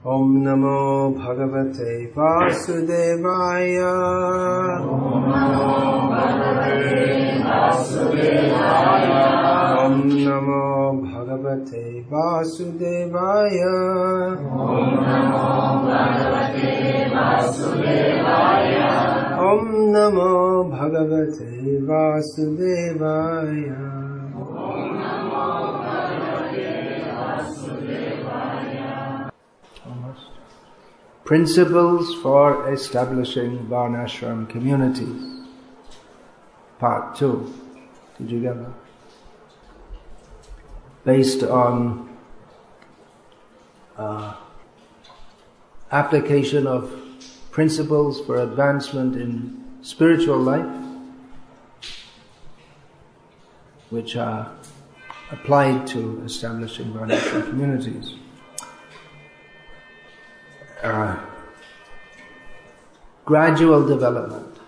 Om Namo Bhagavate Vasudevaya. Om Namo Bhagavate Vasudevaya. Om Namo Bhagavate Vasudevaya. Om Namo Bhagavate Vasudevaya. Om Namo Bhagavate Vasudevaya. Principles for establishing Varnashram communities. Part 2. Did you get that? Based on application of principles for advancement in spiritual life, which are applied to establishing Varnashram communities. Gradual development.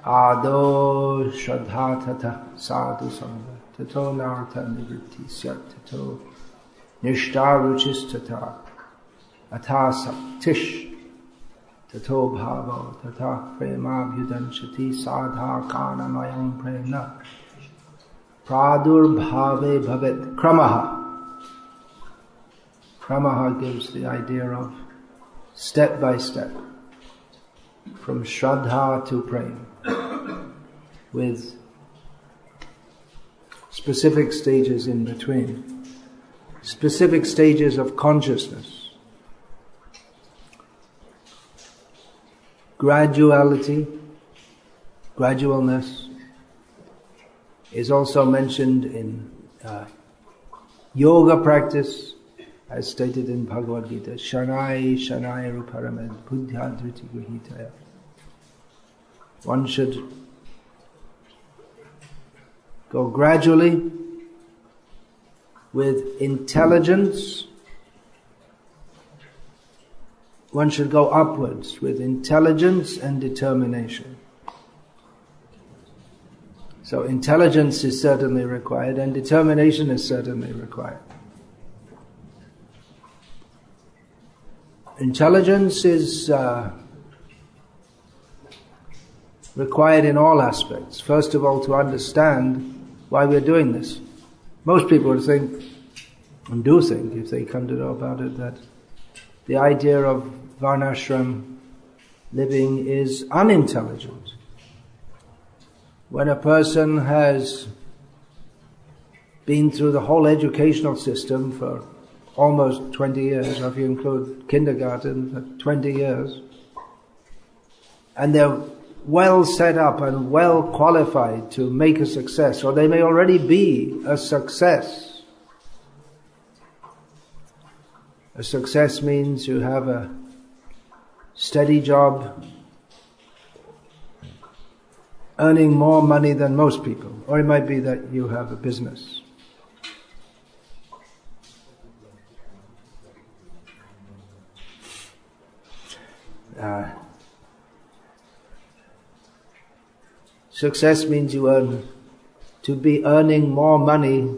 Ado shraddha tata sadhu sangha tato narata nivritti syat tato nishta ruchis tata atha saktish tato bhava tata prema bhudanshati sadha kanamayam prema pradur bhave bhavet kramaha. Kramaha gives the idea of step by step, from Shraddha to praying, with specific stages in between, specific stages of consciousness. Gradualness is also mentioned in yoga practice, as stated in Bhagavad Gita, Shanai Shanai Ruparamad Buddhya Dhriti Grihitaya. One should go gradually with intelligence. One should go upwards with intelligence and determination. So intelligence is certainly required and determination is certainly required. Intelligence is required in all aspects. First of all, to understand why we're doing this. Most people would think, and do think, if they come to know about it, that the idea of Varnashram living is unintelligent. When a person has been through the whole educational system for almost 20 years, or if you include kindergarten, for 20 years, and they're well set up and well qualified to make a success, or they may already be a success. A success means you have a steady job, earning more money than most people, or it might be that you have a business. Success means to be earning more money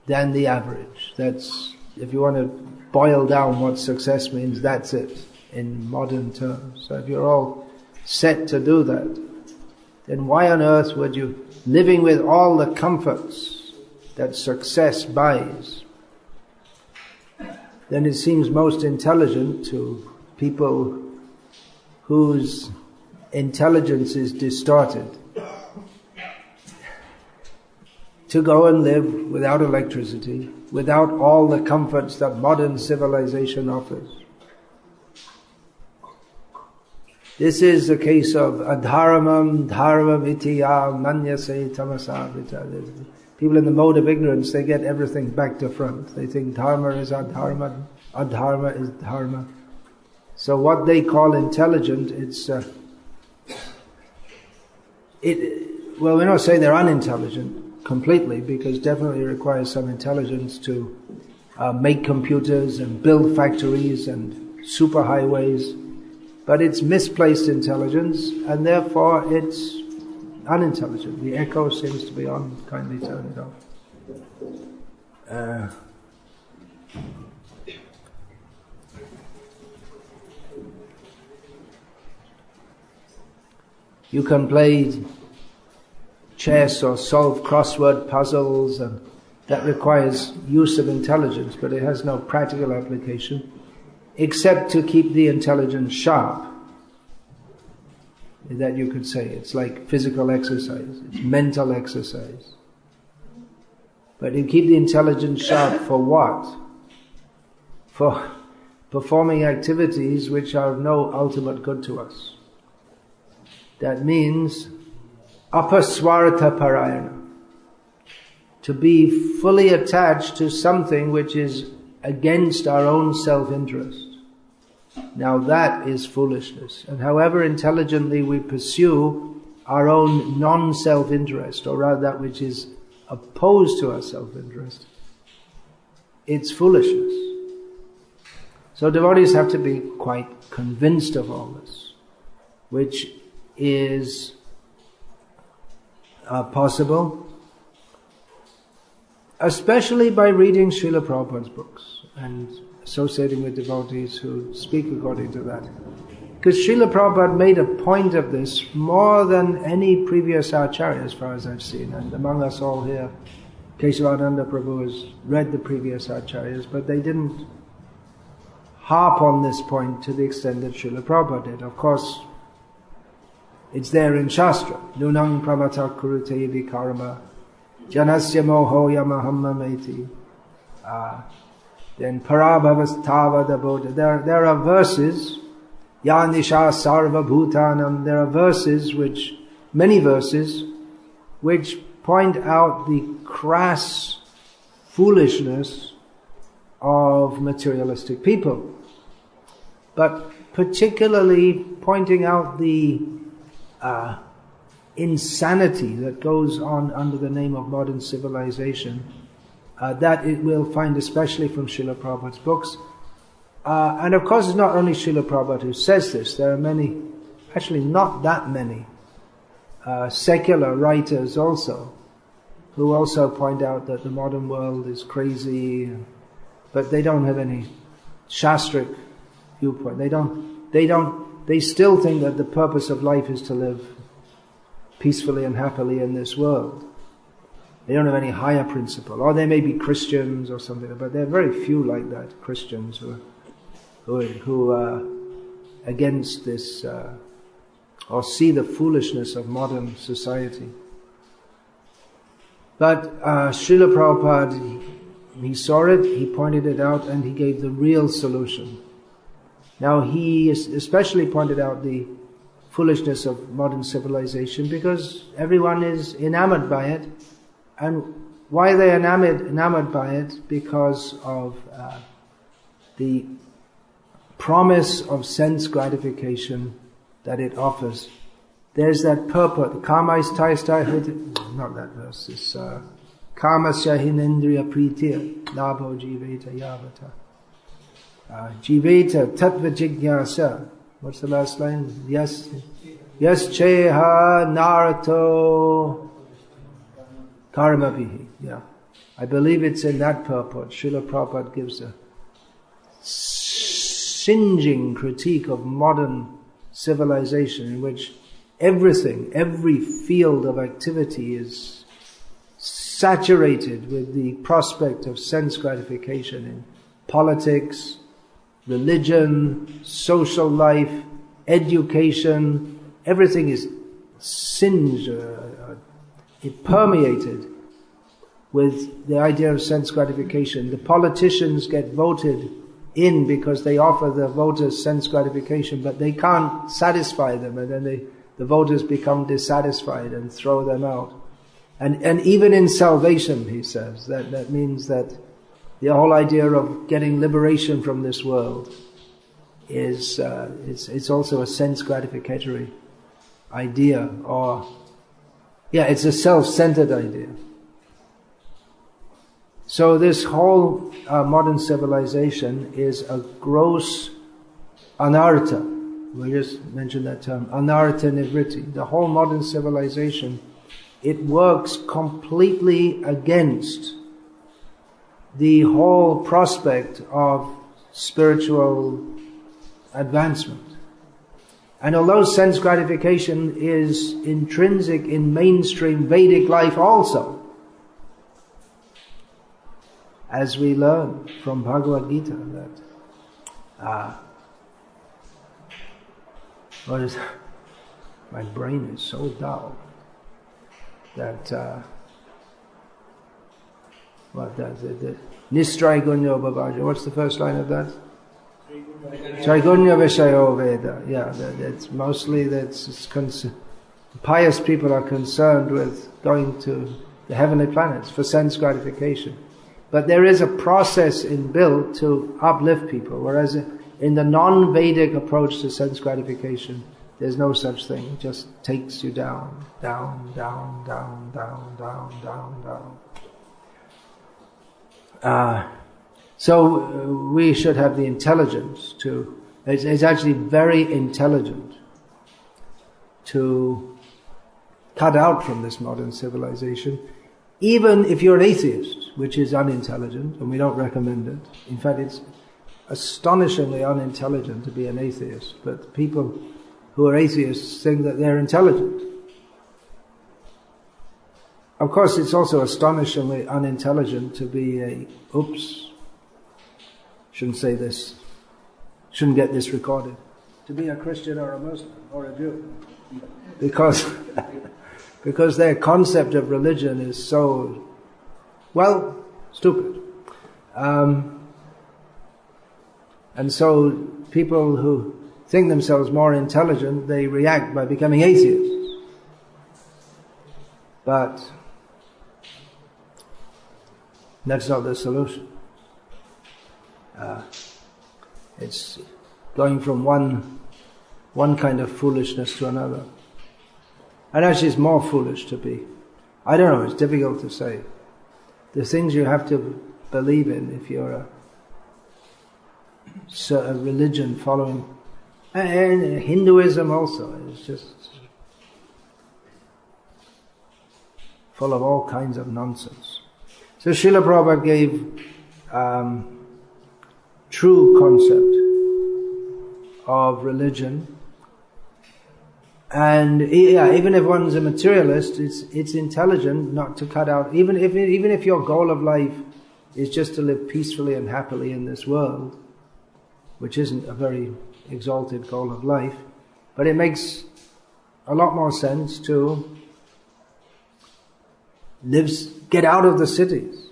than the average. That's, if you want to boil down what success means, that's it in modern terms. So if you're all set to do that, then why on earth would you, living with all the comforts that success buys, then it seems most intelligent to people whose intelligence is distorted to go and live without electricity, without all the comforts that modern civilization offers. This is a case of adharamam dharma vitya manyase tamasa vita. People in the mode of ignorance, they get everything back to front. They think dharma is adharma, adharma is dharma. So what they call intelligent, well, we're not saying they're unintelligent completely, because definitely it requires some intelligence to make computers and build factories and superhighways, but it's misplaced intelligence, and therefore it's unintelligent. The echo seems to be on. Kindly turn it off. You can play chess or solve crossword puzzles, and that requires use of intelligence, but it has no practical application except to keep the intelligence sharp. That you could say. It's like physical exercise. It's mental exercise. But you keep the intelligence sharp for what? For performing activities which are of no ultimate good to us. That means apaswartha parayana. To be fully attached to something which is against our own self-interest. Now that is foolishness. And however intelligently we pursue our own non-self-interest, or rather that which is opposed to our self-interest, it's foolishness. So devotees have to be quite convinced of all this, which is possible, especially by reading Srila Prabhupada's books and associating with devotees who speak according to that. Because Srila Prabhupada made a point of this more than any previous acharya, as far as I've seen. And among us all here, Keshavananda Prabhu has read the previous acharyas, but they didn't harp on this point to the extent that Srila Prabhupada did. Of course, it's there in Shastra. Nunang pramata kurute vikarma janasya moho yamahamma meti. Then parabhavastava bodha. There are verses, yanisha sarva bhutanam. There are verses many verses, which point out the crass foolishness of materialistic people. But particularly pointing out the insanity that goes on under the name of modern civilization, that it will find especially from Srila Prabhupada's books. And of course it's not only Srila Prabhupada who says this, there are many, actually not that many, secular writers also, who also point out that the modern world is crazy, but they don't have any shastric viewpoint. They still think that the purpose of life is to live peacefully and happily in this world. They don't have any higher principle. Or they may be Christians or something, but there are very few like that, Christians who are against this, or see the foolishness of modern society. But Srila Prabhupada, he saw it, he pointed it out, and he gave the real solution. Now he especially pointed out the foolishness of modern civilization because everyone is enamored by it. And why are they enamored by it? Because of the promise of sense gratification that it offers. There's that purport, not that verse, it's kamasya hinendriya pritiya labho jiveta yavata. Jiveta tattva jigyasa. What's the last line? Yes cheha narato karmapihi. Yeah. I believe it's in that purport. Srila Prabhupada gives a singeing critique of modern civilization in which everything, every field of activity is saturated with the prospect of sense gratification in politics, religion, social life, education. Everything is singed, permeated with the idea of sense gratification. The politicians get voted in because they offer the voters sense gratification, but they can't satisfy them, and then the voters become dissatisfied and throw them out. And even in salvation, he says, that means that the whole idea of getting liberation from this world is it's also a sense gratificatory idea, or it's a self-centered idea. So this whole modern civilization is a gross anartha. We just mentioned that term, anartha nivritti. The whole modern civilization, it works completely against the whole prospect of spiritual advancement. And although sense gratification is intrinsic in mainstream Vedic life also, as we learn from Bhagavad Gita that my brain is so dull that Nistraigunyo Bhavaja. What's the first line of that? Traigunya Vishayo Veda. Yeah, it's mostly pious people are concerned with going to the heavenly planets for sense gratification. But there is a process inbuilt to uplift people, whereas in the non-Vedic approach to sense gratification, there's no such thing. It just takes you down, down, down, down, down, down, down, down. So we should have the intelligence to, it's actually very intelligent to cut out from this modern civilization, even if you're an atheist, which is unintelligent, and we don't recommend it. In fact, it's astonishingly unintelligent to be an atheist, but people who are atheists think that they're intelligent. Of course, it's also astonishingly unintelligent to be shouldn't say this, shouldn't get this recorded, to be a Christian or a Muslim or a Jew. Because their concept of religion is so, stupid. And so people who think themselves more intelligent, they react by becoming atheists. But that's not the solution. It's going from one kind of foolishness to another. And actually it's more foolish to be. I don't know, it's difficult to say. The things you have to believe in if you're a religion following, and Hinduism also, is just full of all kinds of nonsense. So Srila Prabhupada gave true concept of religion. And even if one's a materialist, it's intelligent not to cut out, even if your goal of life is just to live peacefully and happily in this world, which isn't a very exalted goal of life, but it makes a lot more sense to get out of the cities,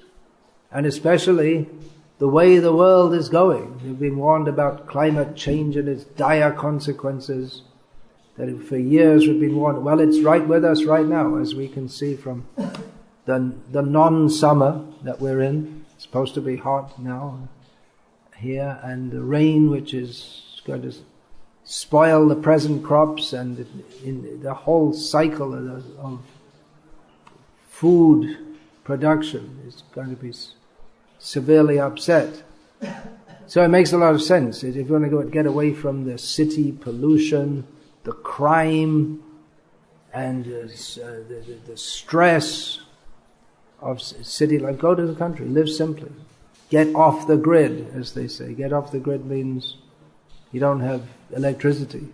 and especially the way the world is going. We've been warned about climate change and its dire consequences. That for years we've been warned. Well, it's right with us right now, as we can see from the non-summer that we're in. It's supposed to be hot now here, and the rain, which is going to spoil the present crops, and in the whole cycle of food production is going to be severely upset. So it makes a lot of sense. If you want to get away from the city pollution, the crime, and the stress of city life, go to the country, live simply. Get off the grid, as they say. Get off the grid means you don't have electricity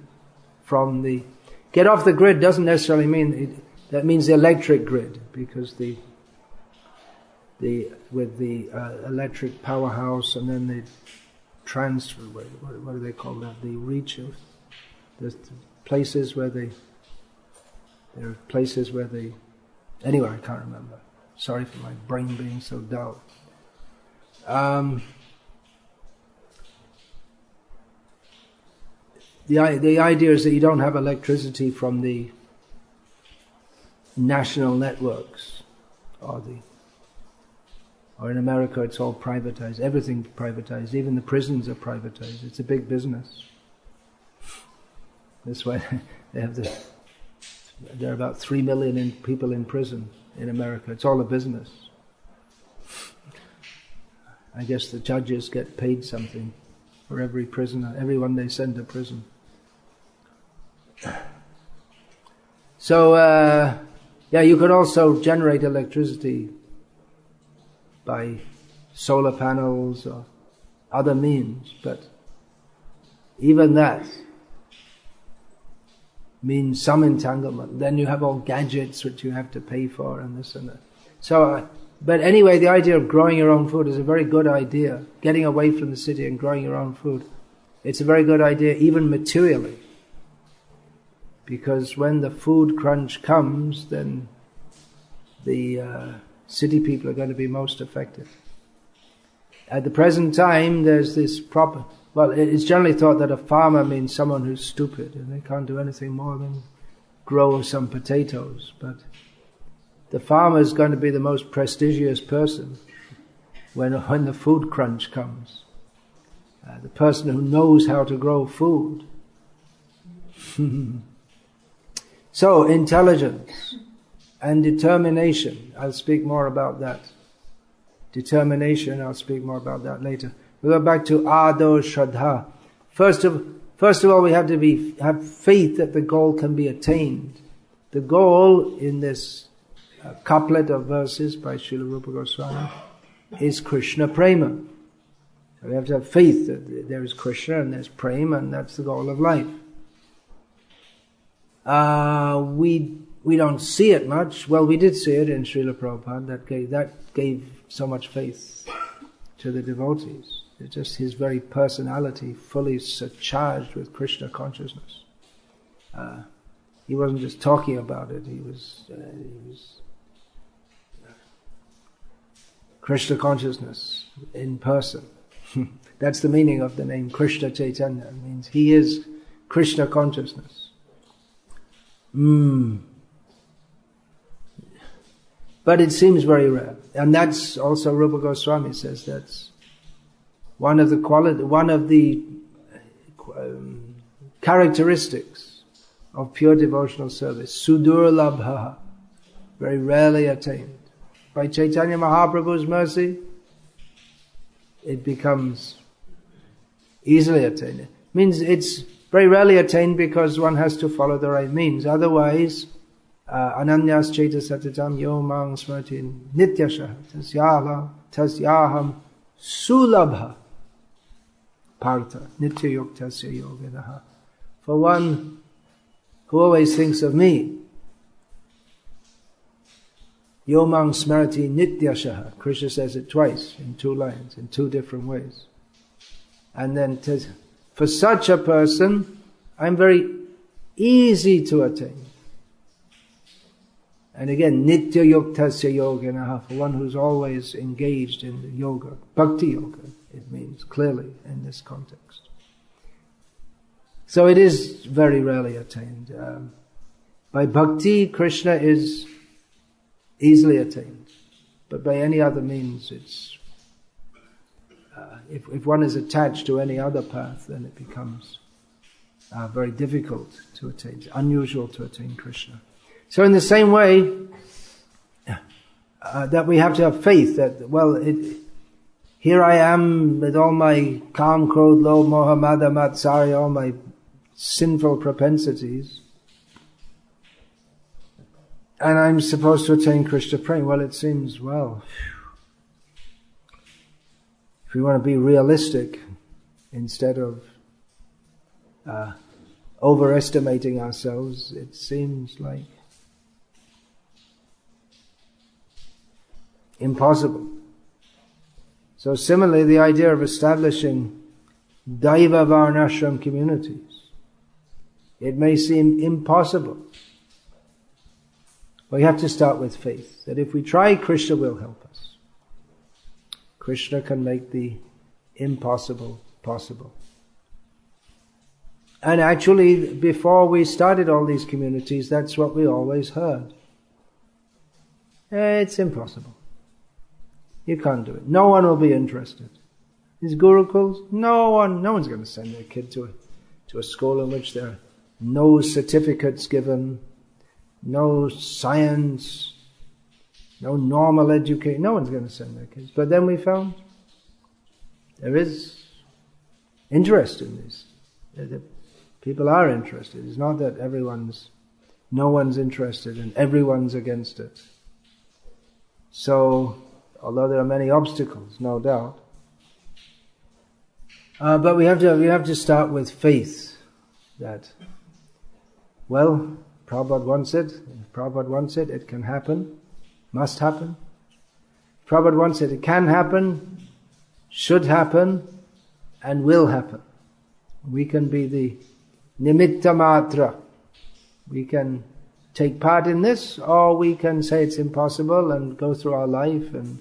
from the... Get off the grid doesn't necessarily mean... that means the electric grid, because with the electric powerhouse, and then the transfer, what do they call that? The reach of the places where there are places where they, anyway, I can't remember. Sorry for my brain being so dull. The idea is that you don't have electricity from the national networks, or in America it's all privatized. Everything's privatized. Even the prisons are privatized. It's a big business. That's why there are about 3 million people in prison in America. It's all a business. I guess the judges get paid something for every prisoner, everyone they send to prison. So, you could also generate electricity by solar panels or other means, but even that means some entanglement. Then you have all gadgets which you have to pay for and this and that. So, but anyway, the idea of growing your own food is a very good idea. Getting away from the city and growing your own food. It's a very good idea even materially. Because when the food crunch comes, then the city people are going to be most affected. At the present time, there's this it's generally thought that a farmer means someone who's stupid and they can't do anything more than grow some potatoes. But the farmer is going to be the most prestigious person when the food crunch comes. The person who knows how to grow food. So, intelligence and determination. I'll speak more about that. Determination, I'll speak more about that later. We go back to Ado Shraddha. First of all, we have to have faith that the goal can be attained. The goal in this couplet of verses by Srila Rupa Goswami is Krishna Prema. So we have to have faith that there is Krishna and there's Prema, and that's the goal of life. We don't see it much. Well, we did see it in Srila Prabhupada. That gave so much faith to the devotees. It's just his very personality fully surcharged with Krishna consciousness. He wasn't just talking about it. He was Krishna consciousness in person. That's the meaning of the name Krishna Chaitanya. It means he is Krishna consciousness. But it seems very rare. And that's also Rupa Goswami says that's one of the characteristics of pure devotional service. Sudurlabha, very rarely attained. By Chaitanya Mahaprabhu's mercy, it becomes easily attained. It means it's very rarely attained because one has to follow the right means. Otherwise, ananyas cheta satatam yo mang smriti nityasha tasyaham sulabha partha nitya yuktasya yoginaha. For one who always thinks of me, yo mang smriti nityasha. Krishna says it twice in 2 lines, in 2 different ways. And then for such a person, I'm very easy to attain. And again, nitya yuktasya yoginaha, for one who's always engaged in the yoga, bhakti yoga, it means clearly in this context. So it is very rarely attained. By bhakti, Krishna is easily attained. But by any other means, it's if one is attached to any other path, then it becomes very difficult to attain. It's unusual to attain Krishna. So in the same way, that we have to have faith that, here I am with all my kam, krodh, lobh, moha, mada, matsarya, all my sinful propensities, and I'm supposed to attain Krishna Prema. Well, it seems, if we want to be realistic, instead of overestimating ourselves, it seems like impossible. So similarly, the idea of establishing Daiva Varnashram communities, it may seem impossible. We have to start with faith, that if we try, Krishna will help us. Krishna can make the impossible possible. And actually, before we started all these communities, that's what we always heard. It's impossible. You can't do it. No one will be interested. These gurukuls, no one's going to send their kid to a school in which there are no certificates given, no science, no normal education. No one's going to send their kids. But then we found there is interest in this. The people are interested. It's not that no one's interested and everyone's against it. So, although there are many obstacles, no doubt, but we have to start with faith that Well, Prabhupada wants it. If Prabhupada wants it, it can happen. Must happen. If Prabhupada wants it, it can happen, should happen, and will happen. We can be the nimitta matra. We can take part in this, or we can say it's impossible and go through our life and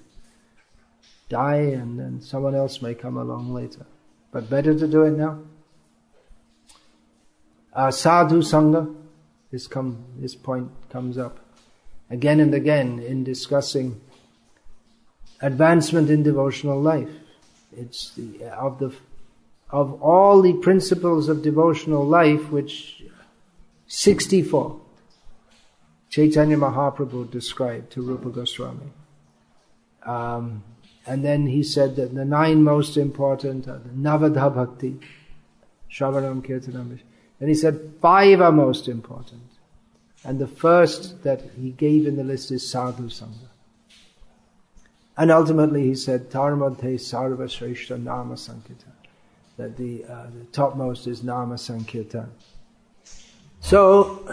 die, and then someone else may come along later. But better to do it now. Sadhu Sangha, this point comes up again and again in discussing advancement in devotional life. It's of all the principles of devotional life, which 64 Chaitanya Mahaprabhu described to Rupa Goswami. And then he said that the 9 most important are the Navadha Bhakti, Shravanam Kirtanam. Then he said 5 are most important. And the first that he gave in the list is Sadhu Sangha. And ultimately he said, Tarmadhe Sarva Shreshta Nama Sankirtan. That the topmost is Nama Sankirtan. So,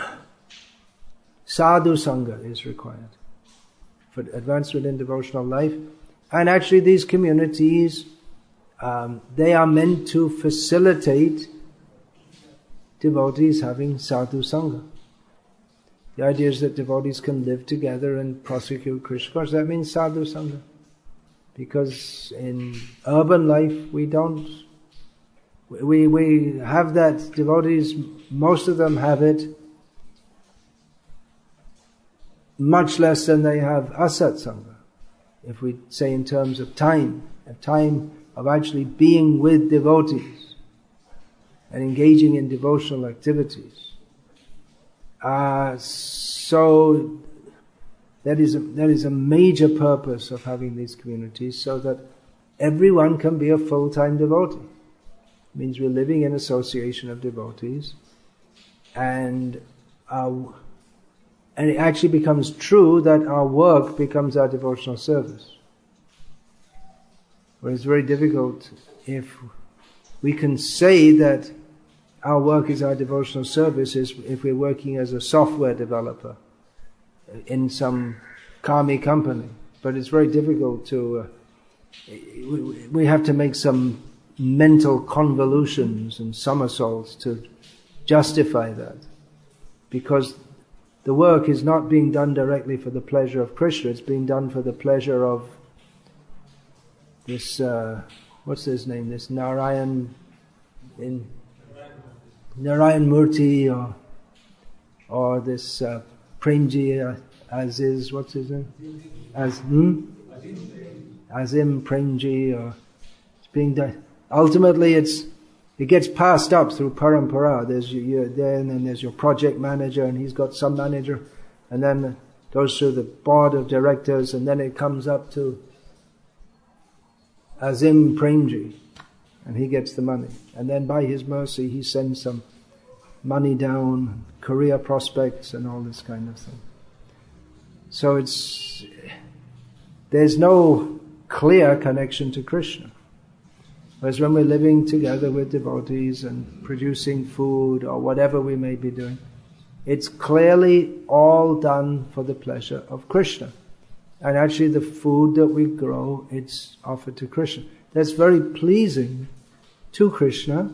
Sadhu Sangha is required for advancement in devotional life. And actually these communities, they are meant to facilitate devotees having Sadhu Sangha. The idea is that devotees can live together and prosecute Krishna. Of course, that means Sadhu Sangha. Because in urban life, we have that. Devotees, most of them have it much less than they have Asat Sangha. If we say in terms of time, a time of actually being with devotees and engaging in devotional activities. So that is a major purpose of having these communities, so that everyone can be a full-time devotee. It means we're living in association of devotees, and it actually becomes true that our work becomes our devotional service. But it's very difficult if we can say that our work is our devotional service if we're working as a software developer in some kami company. But it's very difficult to, we have to make some mental convolutions and somersaults to justify that. Because the work is not being done directly for the pleasure of Krishna, it's being done for the pleasure of this, what's his name, this Narayan Murti, or this Premji Aziz, what's his name? Azim Premji, or it's being done. Ultimately, it gets passed up through parampara. There's you there, and then there's your project manager, and he's got some manager, and then it goes through the board of directors, and then it comes up to Azim Premji, and he gets the money. And then by his mercy, he sends some money down, career prospects, and all this kind of thing. So there's no clear connection to Krishna. Whereas when we're living together with devotees and producing food or whatever we may be doing, it's clearly all done for the pleasure of Krishna. And actually the food that we grow, it's offered to Krishna. That's very pleasing to Krishna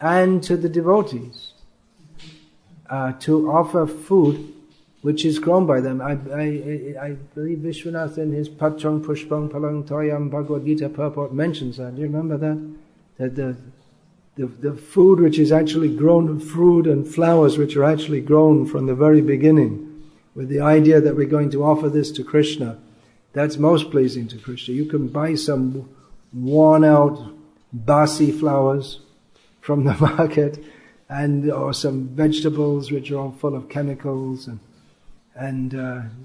and to the devotees. To offer food which is grown by them. I believe Vishwanath in his Pachong Pushpang Palang Toyam Bhagavad Gita purport mentions that. Do you remember that? That the food which is actually grown, fruit and flowers which are actually grown from the very beginning, with the idea that we're going to offer this to Krishna, that's most pleasing to Krishna. You can buy some worn out basi flowers from the market, or some vegetables which are all full of chemicals, and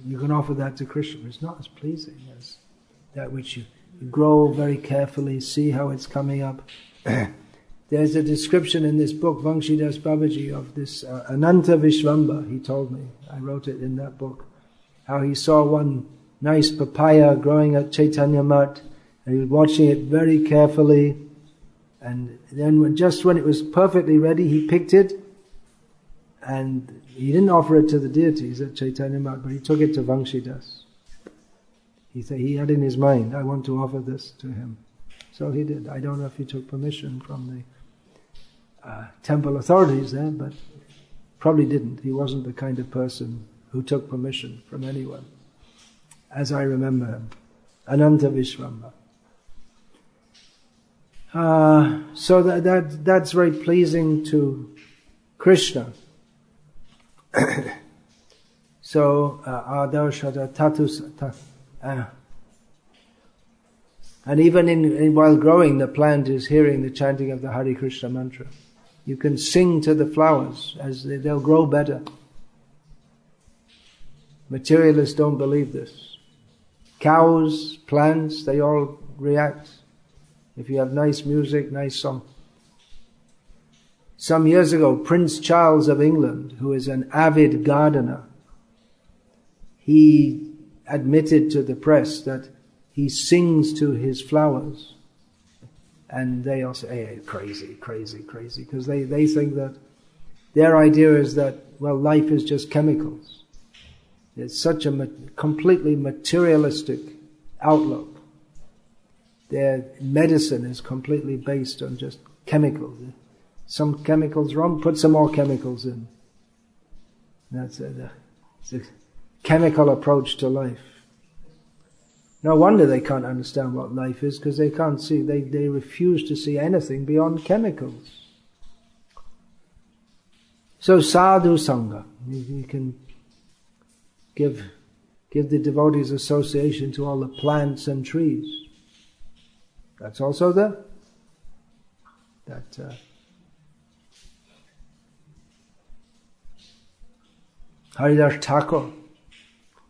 you can offer that to Krishna. It's not as pleasing as that which you grow very carefully, see how it's coming up. There's a description in this book, Vangshidas Babaji, of this Ananta Vishvamba, he told me. I wrote it in that book. How he saw one nice papaya growing at Chaitanya Mat, and he was watching it very carefully. And then just when it was perfectly ready, he picked it, And he didn't offer it to the deities at Chaitanya Math, but he took it to Vangshidas. He said he had in his mind, I want to offer this to him. So he did. I don't know if he took permission from the temple authorities there, but probably didn't. He wasn't the kind of person who took permission from anyone, as I remember him. Ananta Vishvamba. So that's very pleasing to Krishna. So Adarshada Tatus, and even while growing, the plant is hearing the chanting of the Hare Krishna mantra. You can sing to the flowers as they'll grow better. Materialists don't believe this. Cows, plants, they all react. If you have nice music, nice song. Some years ago, Prince Charles of England, who is an avid gardener, he admitted to the press that he sings to his flowers. And they all say, hey, crazy, because they think that their idea is that, well, life is just chemicals. It's such a completely materialistic outlook. Their medicine is completely based on just chemicals. Some chemicals wrong, put some more chemicals in. That's it's a chemical approach to life. No wonder they can't understand what life is, because they can't see, they refuse to see anything beyond chemicals. So sadhu sangha, you can give the devotees association to all the plants and trees. That's also there. Haridas Thakur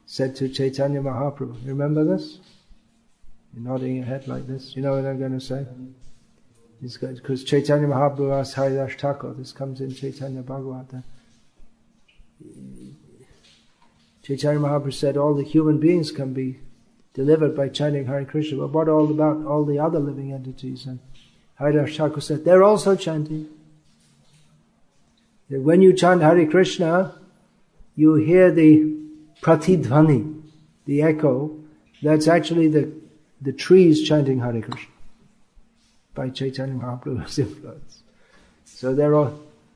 said to Chaitanya Mahaprabhu, you remember this? You're nodding your head like this. You know what I'm going to say? Because Chaitanya Mahaprabhu asked Haridas Thakur, this comes in Chaitanya Bhagavata. Chaitanya Mahaprabhu said all the human beings can be delivered by chanting Hare Krishna, but what all about all the other living entities? And Haridas Thakur said, they're also chanting. When you chant Hare Krishna, you hear the pratidhvani, the echo. That's actually the trees chanting Hare Krishna by Chaitanya Mahaprabhu's influence. So there are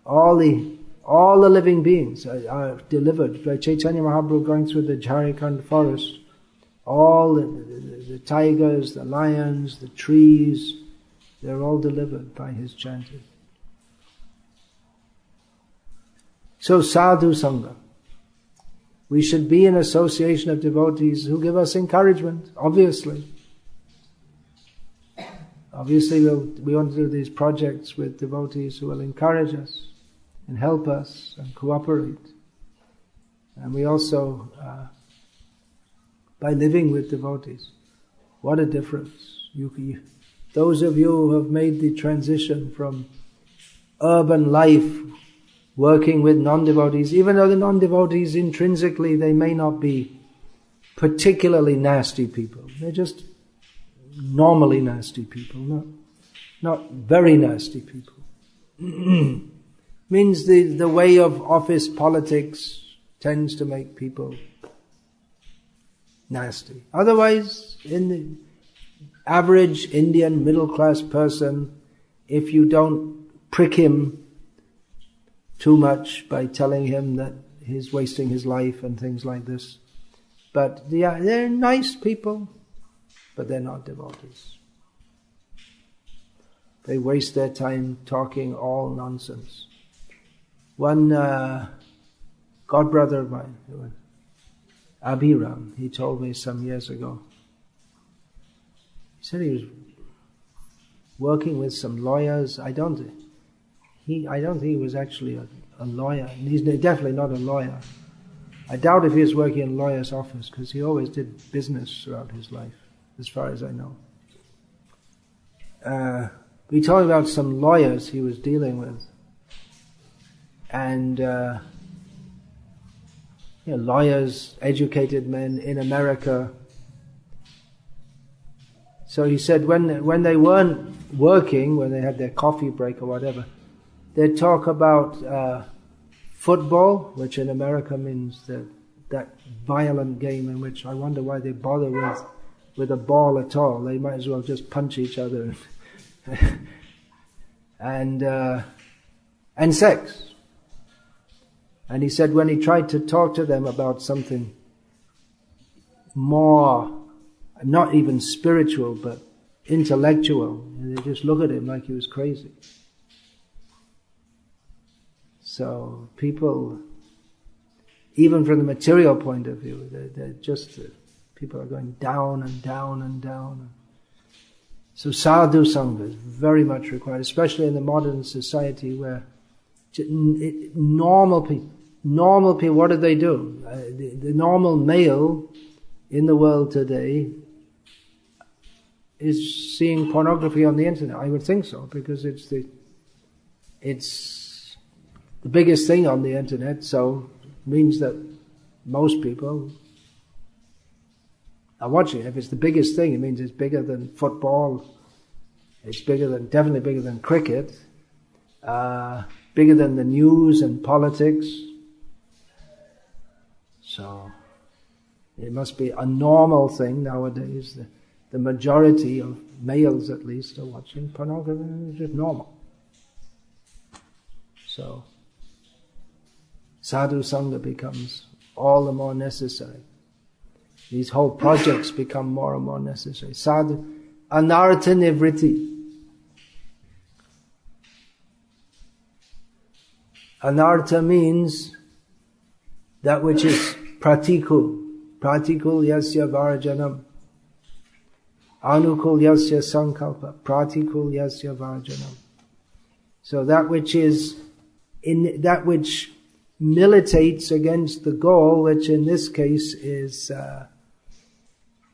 all the living beings are delivered by Chaitanya Mahaprabhu going through the Jharkhand forest. All the tigers, the lions, the trees, they're all delivered by his chanting. So sadhu sangha. We should be in association of devotees who give us encouragement, obviously. Obviously we want to do these projects with devotees who will encourage us and help us and cooperate. And we also, by living with devotees, what a difference. Those of you who have made the transition from urban life, working with non-devotees, even though the non-devotees intrinsically, they may not be particularly nasty people. They're just normally nasty people, not very nasty people. Means the way of office politics tends to make people nasty. Otherwise, in the average Indian middle-class person, if you don't prick him too much by telling him that he's wasting his life and things like this. But yeah, they're nice people, but they're not devotees. They waste their time talking all nonsense. One godbrother of mine, Abhiram, he told me some years ago. He said he was working with some lawyers. I don't think he was actually a lawyer. He's definitely not a lawyer. I doubt if he was working in a lawyer's office, because he always did business throughout his life, as far as I know. We talked about some lawyers he was dealing with. And lawyers, educated men in America. So he said when they weren't working, when they had their coffee break or whatever, they'd talk about football, which in America means that violent game in which I wonder why they bother with a ball at all. They might as well just punch each other. And sex. And he said when he tried to talk to them about something more, not even spiritual, but intellectual, they just look at him like he was crazy. So people, even from the material point of view, they're just, people are going down and down and down. So sadhu sangha is very much required, especially in the modern society where normal people, what do they do? The normal male in the world today is seeing pornography on the internet. I would think so, because it's the biggest thing on the internet, so it means that most people are watching it. If it's the biggest thing, it means it's bigger than football, it's definitely bigger than cricket, bigger than the news and politics. So it must be a normal thing nowadays. The majority of males, at least, are watching pornography. It's just normal. So sadhu sangha becomes all the more necessary. These whole projects become more and more necessary. Sadhu anartha nivritti. Anartha means that which is pratikul. Pratikul yasya varajanam. Anukul yasya sankalpa. Pratikul yasya varajanam. So that which militates against the goal, which in this case is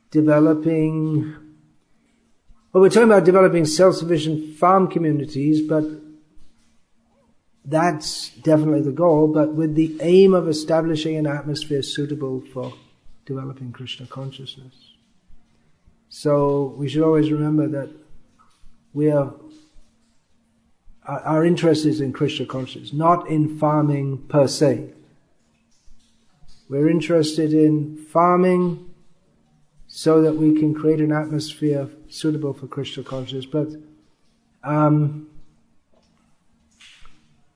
developing, well, we're talking about developing self-sufficient farm communities, but that's definitely the goal, but with the aim of establishing an atmosphere suitable for developing Krishna consciousness. So we should always remember that our interest is in Krishna consciousness, not in farming per se. We're interested in farming so that we can create an atmosphere suitable for Krishna consciousness, but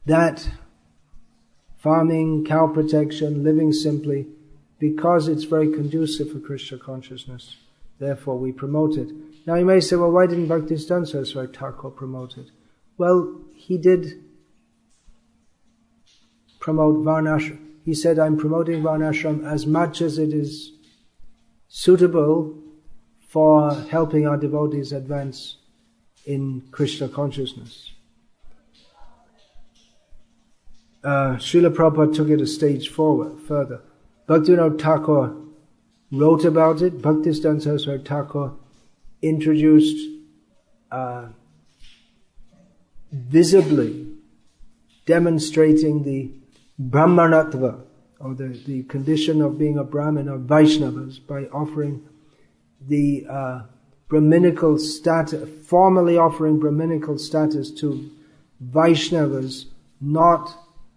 that farming, cow protection, living simply, because it's very conducive for Krishna consciousness, therefore we promote it. Now you may say, well, why didn't Bhaktisiddhanta Saraswati Thakur promote it? Well, he did promote Varnasrama. He said, I'm promoting Varnasrama as much as it is suitable for helping our devotees advance in Krishna consciousness. Srila Prabhupada took it a stage further. Bhaktivinoda Thakur wrote about it. Bhaktisiddhanta Saraswati Thakur introduced visibly demonstrating the Brahmanatva, or the condition of being a Brahmin, or Vaishnavas, by offering the Brahminical status, formally offering Brahminical status to Vaishnavas not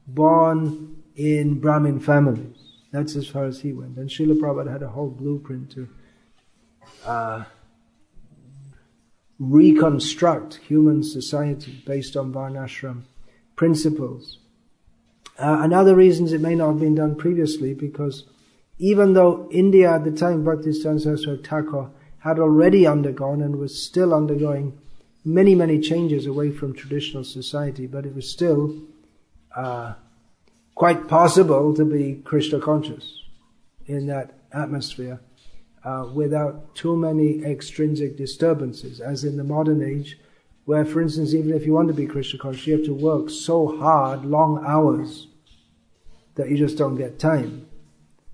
born in Brahmin families. That's as far as he went. And Srila Prabhupada had a whole blueprint to reconstruct human society based on Varnashram principles. And other reasons it may not have been done previously, because even though India at the time Bhaktisiddhanta Saraswati Thakur had already undergone and was still undergoing many, many changes away from traditional society, but it was still quite possible to be Krishna conscious in that atmosphere without too many extrinsic disturbances, as in the modern age, where, for instance, even if you want to be Krishna conscious, you have to work so hard, long hours, that you just don't get time.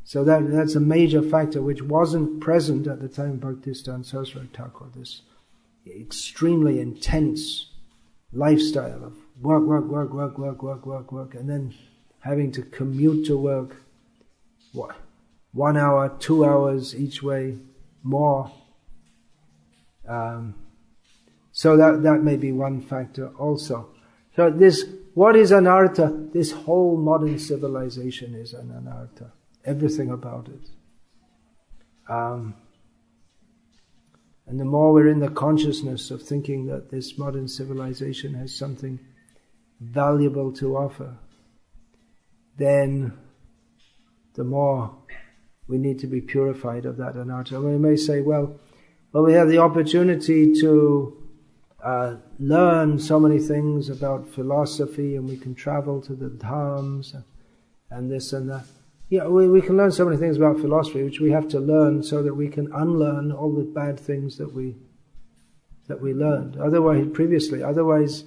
So that's a major factor which wasn't present at the time of Bhaktisiddhanta Saraswati Thakur, this extremely intense lifestyle of work, and then having to commute to work 1 hour, 2 hours each way, more. So that may be one factor also. So what is anartha? This whole modern civilization is an anartha. Everything about it. And the more we're in the consciousness of thinking that this modern civilization has something valuable to offer, then the more we need to be purified of that anartha. We may say, well, we have the opportunity to learn so many things about philosophy, and we can travel to the dhams and this and that. Yeah, we can learn so many things about philosophy, which we have to learn so that we can unlearn all the bad things that we learned. Otherwise,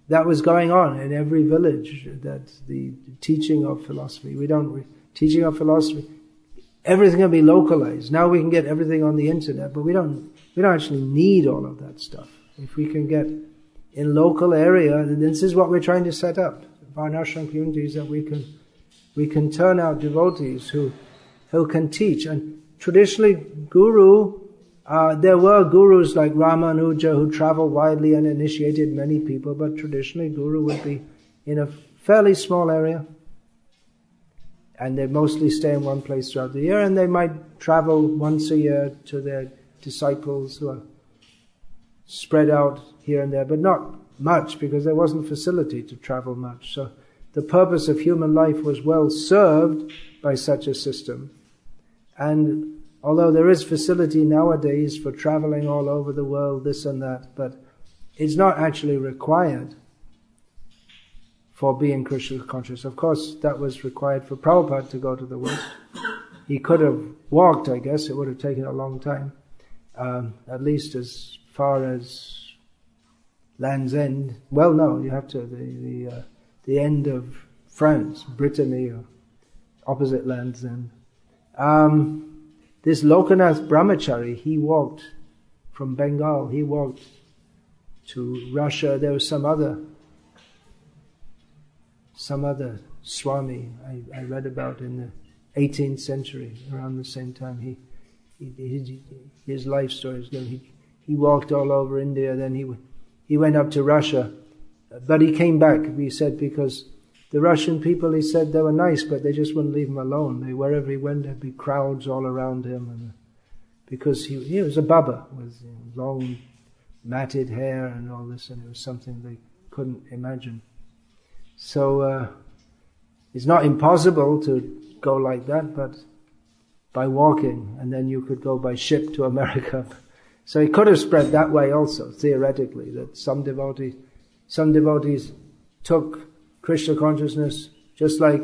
that was going on in every village. That the teaching of philosophy. Teaching of philosophy. Everything can be localized. Now we can get everything on the internet, but we don't actually need all of that stuff. If we can get in local area, and this is what we're trying to set up. Varnasrama communities, that we can turn out devotees who can teach. And traditionally, there were gurus like Ramanuja who traveled widely and initiated many people, but traditionally guru would be in a fairly small area, and they mostly stay in one place throughout the year, and they might travel once a year to their disciples who are spread out here and there, but not much, because there wasn't facility to travel much. So the purpose of human life was well served by such a system. And although there is facility nowadays for traveling all over the world, this and that, but it's not actually required for being Krishna conscious. Of course, that was required for Prabhupada to go to the West. He could have walked, I guess. It would have taken a long time, at least as far as Land's End. Well, no, you have to the end of France, Brittany, or opposite Land's End. This Lokanath Brahmachari, he walked from Bengal. He walked to Russia. There was some other Swami I read about in the 18th century, around the same time. His life story is good. He walked all over India, then he went up to Russia, but he came back, he said, because the Russian people, he said, they were nice, but they just wouldn't leave him alone. Wherever he went, there'd be crowds all around him, and because he was a Baba with long matted hair and all this, and it was something they couldn't imagine. So it's not impossible to go like that, but by walking, and then you could go by ship to America. So it could have spread that way also, theoretically, that some devotees took Krishna consciousness, just like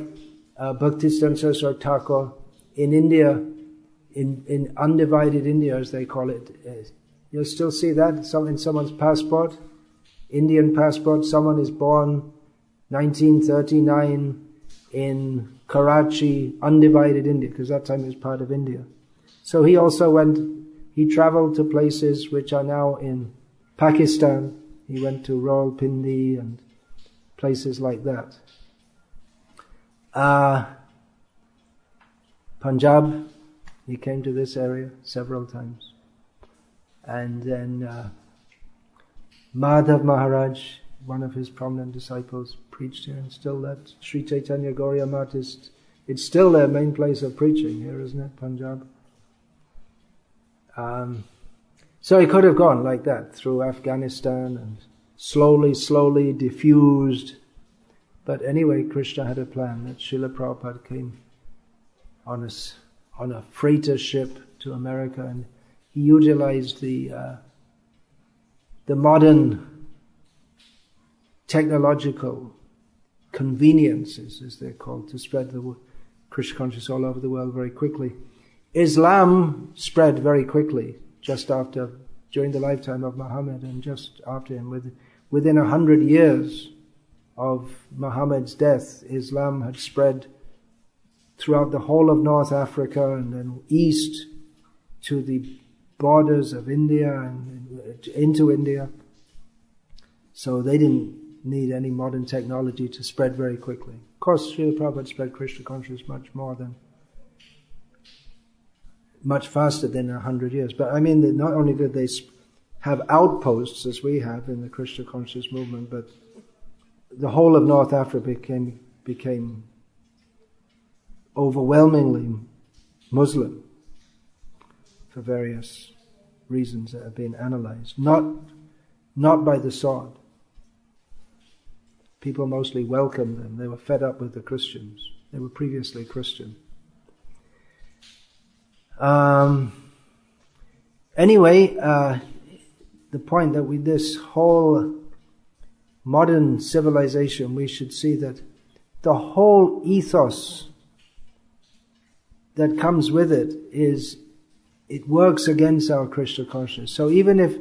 Bhakti Saraswati Thakur in India, in undivided India, as they call it. You'll still see that in someone's passport, Indian passport. Someone is born 1939 in Karachi, undivided India, because that time it was part of India. So he traveled to places which are now in Pakistan. He went to Rawalpindi and places like that. Punjab, he came to this area several times. And then Madhav Maharaj, one of his prominent disciples, preached here, and still that Sri Chaitanya Gauriya Math it's still their main place of preaching here, isn't it, Punjab? So he could have gone like that through Afghanistan and slowly diffused. But anyway, Krishna had a plan that Srila Prabhupada came on a freighter ship to America, and he utilized the modern technological conveniences, as they're called, to spread the Krishna consciousness all over the world very quickly. Islam spread very quickly during the lifetime of Muhammad, and just after him. Within 100 years of Muhammad's death, Islam had spread throughout the whole of North Africa and then east to the borders of India and into India. So they didn't need any modern technology to spread very quickly. Of course, Srila Prabhupada spread Krishna consciousness much faster than 100 years. But I mean, that not only did they have outposts as we have in the Krishna consciousness movement, but the whole of North Africa became overwhelmingly Muslim for various reasons that have been analyzed. Not by the sword. People mostly welcomed them. They were fed up with the Christians. They were previously Christian. Anyway, the point that with this whole modern civilization, we should see that the whole ethos that comes with it it works against our Krishna consciousness. So even if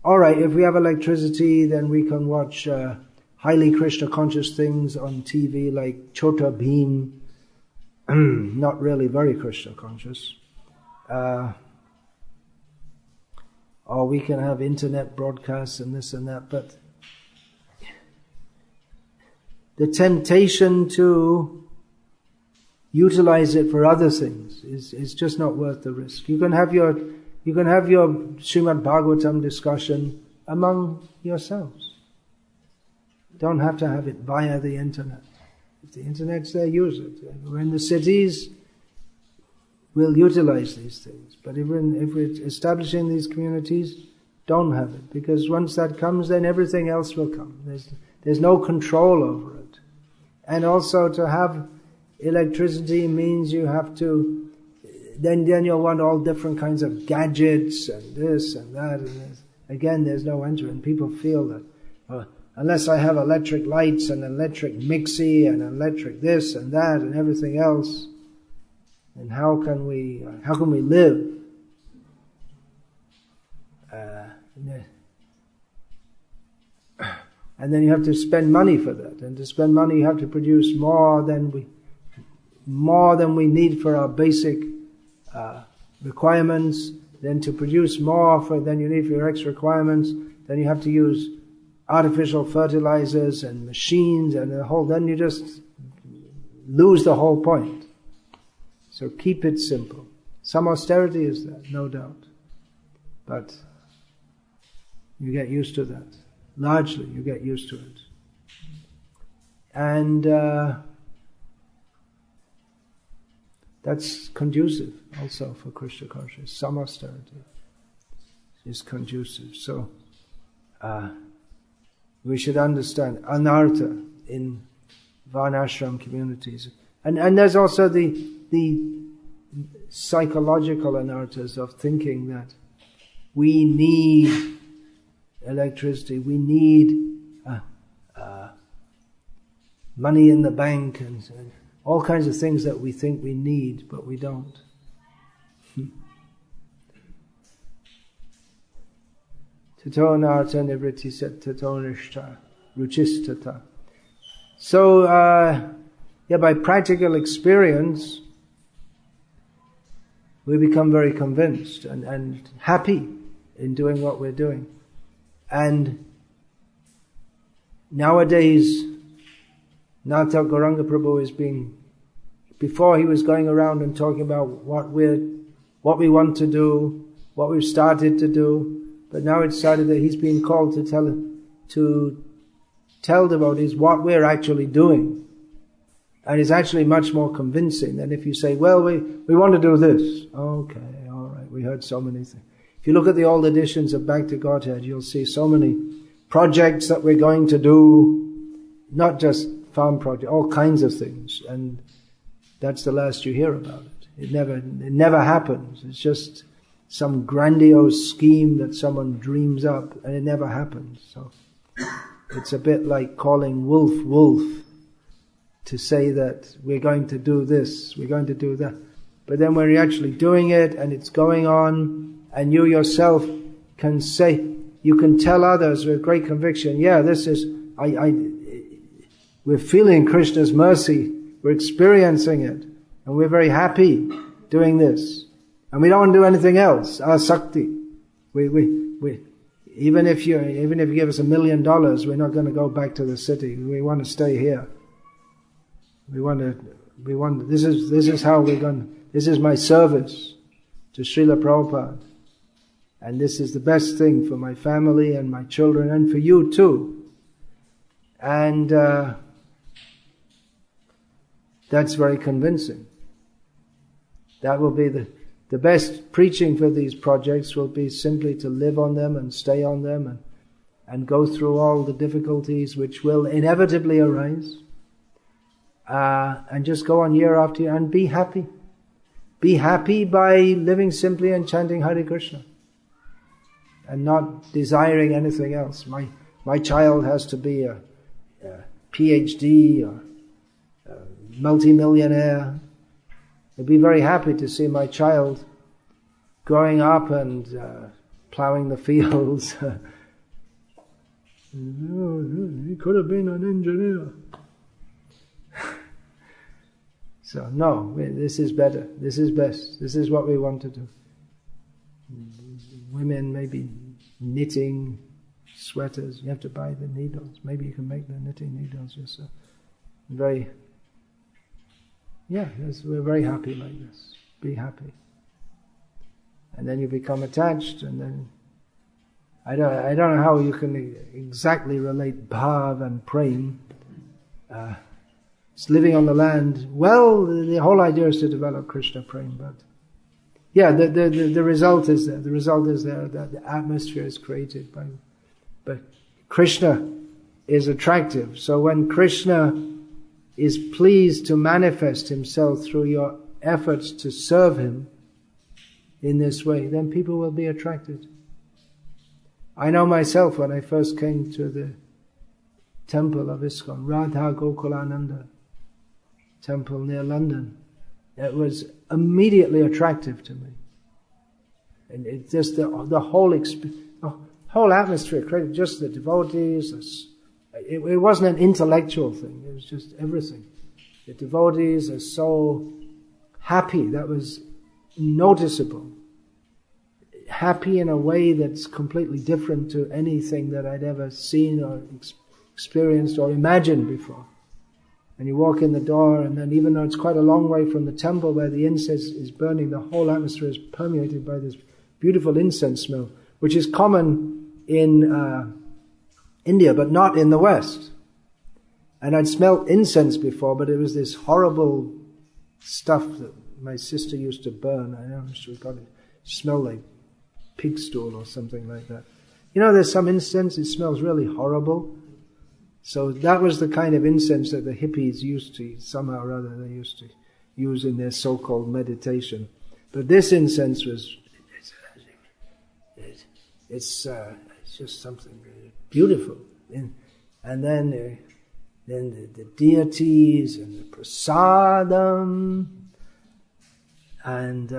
we have electricity, then we can watch highly Krishna conscious things on TV like Chota Bheem, not really very Krishna conscious. Or we can have internet broadcasts and this and that, but the temptation to utilize it for other things is just not worth the risk. You can have your Srimad Bhagavatam discussion among yourselves. Don't have to have it via the internet. If the internet's there, use it. We're in the cities, we'll utilize these things. But if we're establishing these communities, don't have it. Because once that comes, then everything else will come. There's no control over it. And also to have electricity means you have to, then you'll want all different kinds of gadgets and this and that. And this. Again, there's no end to it. And people feel that, unless I have electric lights and electric mixie and electric this and that and everything else, then how can we live? And then you have to spend money for that. And to spend money, you have to produce more than we need for our basic requirements. Then to produce more than you need for your extra requirements, then you have to use artificial fertilizers and machines and then you just lose the whole point. So keep it simple. Some austerity is there, no doubt. But you get used to that. Largely, you get used to it. And that's conducive also for Krishna consciousness. Some austerity is conducive. So we should understand anartha in Varnashram communities. And there's also the psychological anarthas of thinking that we need electricity, we need money in the bank, and all kinds of things that we think we need, but we don't. Tato nartha nivritti set tato nishta ruchistata. So, by practical experience, we become very convinced and happy in doing what we're doing. And nowadays, Nata Gauranga Prabhu before he was going around and talking about what we want to do, what we've started to do, but now it's started that he's being called to tell devotees what we're actually doing. And it's actually much more convincing than if you say, well, we want to do this. Okay, all right, we heard so many things. If you look at the old editions of Back to Godhead, you'll see so many projects that we're going to do, not just farm projects, all kinds of things. And that's the last you hear about it. It never happens. It's just some grandiose scheme that someone dreams up, and it never happens. So it's a bit like calling wolf, wolf, to say that we're going to do this, we're going to do that. But then when you're actually doing it, and it's going on, and you yourself can say, you can tell others with great conviction, yeah, this is, we're feeling Krishna's mercy, we're experiencing it, and we're very happy doing this. And we don't want to do anything else, asakti. Even if you give us $1 million, we're not going to go back to the city. We want to stay here. This is how we're going, this is my service to Srila Prabhupada. And this is the best thing for my family and my children and for you too. And that's very convincing. That will be the best preaching for these projects will be simply to live on them and stay on them and go through all the difficulties which will inevitably arise. And just go on year after year and be happy. Be happy by living simply and chanting Hare Krishna. And not desiring anything else. My child has to be a PhD or a multi-millionaire. I'd be very happy to see my child growing up and ploughing the fields. He could have been an engineer. So no, this is better. This is best. This is what we want to do. Women maybe knitting sweaters. You have to buy the needles. Maybe you can make the knitting needles yourself. We're very happy like this. Be happy. And then you become attached, and then I don't know how you can exactly relate bhav and prem. It's living on the land. Well, the whole idea is to develop Krishna prem, but the result is there. The result is there that the atmosphere is created but Krishna is attractive. So when Krishna is pleased to manifest himself through your efforts to serve him in this way, then people will be attracted. I know myself when I first came to the temple of ISKCON, Radha Gokulananda temple near London, it was immediately attractive to me. And it's just the whole atmosphere, just the devotees. It wasn't an intellectual thing, it was just everything. The devotees are so happy, that was noticeable. Happy in a way that's completely different to anything that I'd ever seen or experienced or imagined before. And you walk in the door, and then even though it's quite a long way from the temple where the incense is burning, the whole atmosphere is permeated by this beautiful incense smell, which is common in India, but not in the West. And I'd smelt incense before, but it was this horrible stuff that my sister used to burn. I don't know, she got it smelled like pig stool or something like that. You know, there's some incense, it smells really horrible. So that was the kind of incense that the hippies used to, somehow or other, they used to use in their so-called meditation. But this incense was, it's just something beautiful. And then the deities and the prasadam, and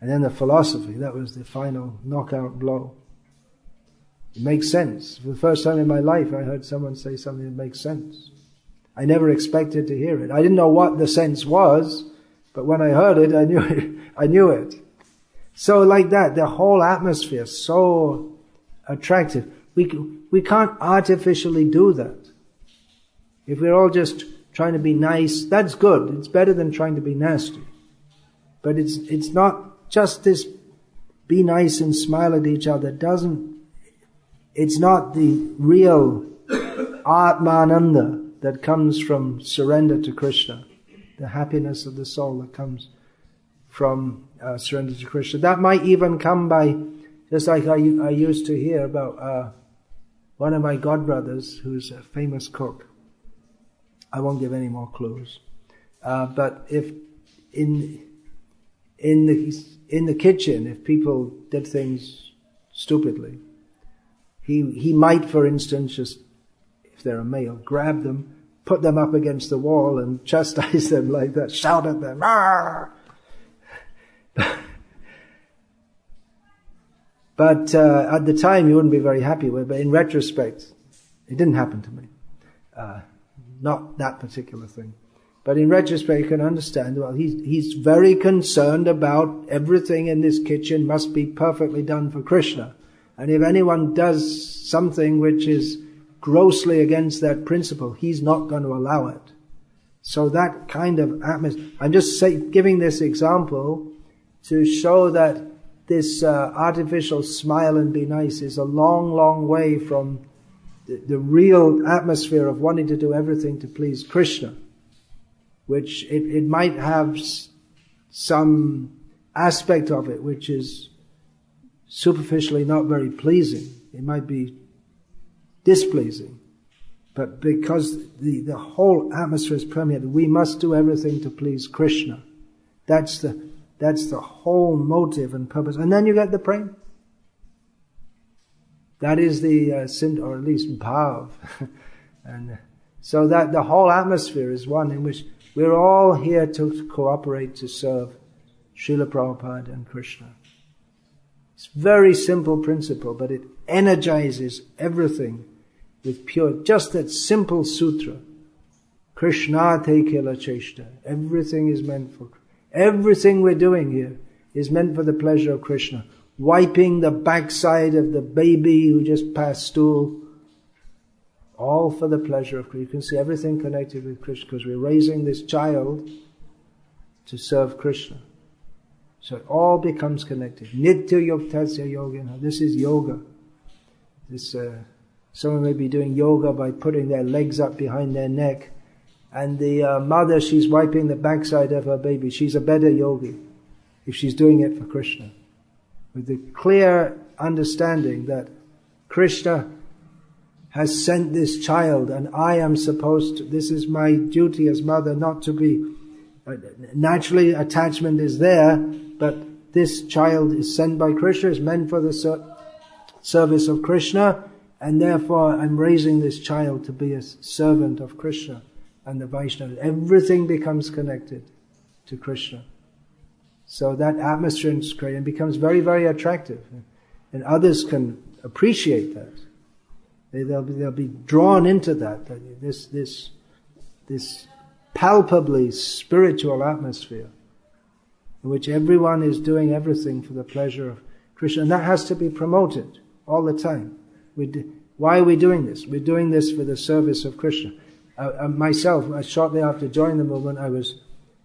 then the philosophy. That was the final knockout blow. It makes sense. For the first time in my life, I heard someone say something that makes sense. I never expected to hear it. I didn't know what the sense was, but when I heard it, I knew it. So like that, the whole atmosphere, so attractive. We can't artificially do that. If we're all just trying to be nice, that's good. It's better than trying to be nasty. But it's not just this be nice and smile at each other. It's not the real Atmananda that comes from surrender to Krishna. The happiness of the soul that comes from surrender to Krishna. That might even come by, just like I used to hear about one of my godbrothers who's a famous cook. I won't give any more clues. But if in the kitchen, if people did things stupidly, he might, for instance, just, if they're a male, grab them, put them up against the wall and chastise them like that, shout at them. But at the time you wouldn't be very happy with it, but in retrospect, it didn't happen to me. Not that particular thing. But in retrospect you can understand, well, he's very concerned about everything in this kitchen must be perfectly done for Krishna. And if anyone does something which is grossly against that principle, he's not going to allow it. So that kind of atmosphere, I'm just giving this example to show that this artificial smile and be nice is a long, long way from the real atmosphere of wanting to do everything to please Krishna, which it might have some aspect of it which is superficially not very pleasing. It might be displeasing. But because the whole atmosphere is permeated, we must do everything to please Krishna. That's the whole motive and purpose. And then you get the prema. That is the sin, or at least bhav. And so that the whole atmosphere is one in which we're all here to cooperate to serve Srila Prabhupada and Krishna. It's a very simple principle, but it energizes everything with pure, just that simple sutra. Krishna te kila cheshta. Everything is meant for, everything we're doing here is meant for the pleasure of Krishna. Wiping the backside of the baby who just passed stool, all for the pleasure of Krishna. You can see everything connected with Krishna because we're raising this child to serve Krishna. So it all becomes connected. Nitya yuktasya yogena. This is yoga. Someone may be doing yoga by putting their legs up behind their neck, and the mother, she's wiping the backside of her baby. She's a better yogi if she's doing it for Krishna, with the clear understanding that Krishna has sent this child, and I am supposed to, this is my duty as mother, not to be, naturally attachment is there, but this child is sent by Krishna, is meant for the service of Krishna, and therefore I'm raising this child to be a servant of Krishna and the Vaishnava. Everything becomes connected to Krishna. So that atmosphere is created and becomes very, very attractive. And others can appreciate that. They'll be drawn into that. This palpably spiritual atmosphere in which everyone is doing everything for the pleasure of Krishna. And that has to be promoted all the time. Why are we doing this? We're doing this for the service of Krishna. Myself, shortly after joining the movement, I was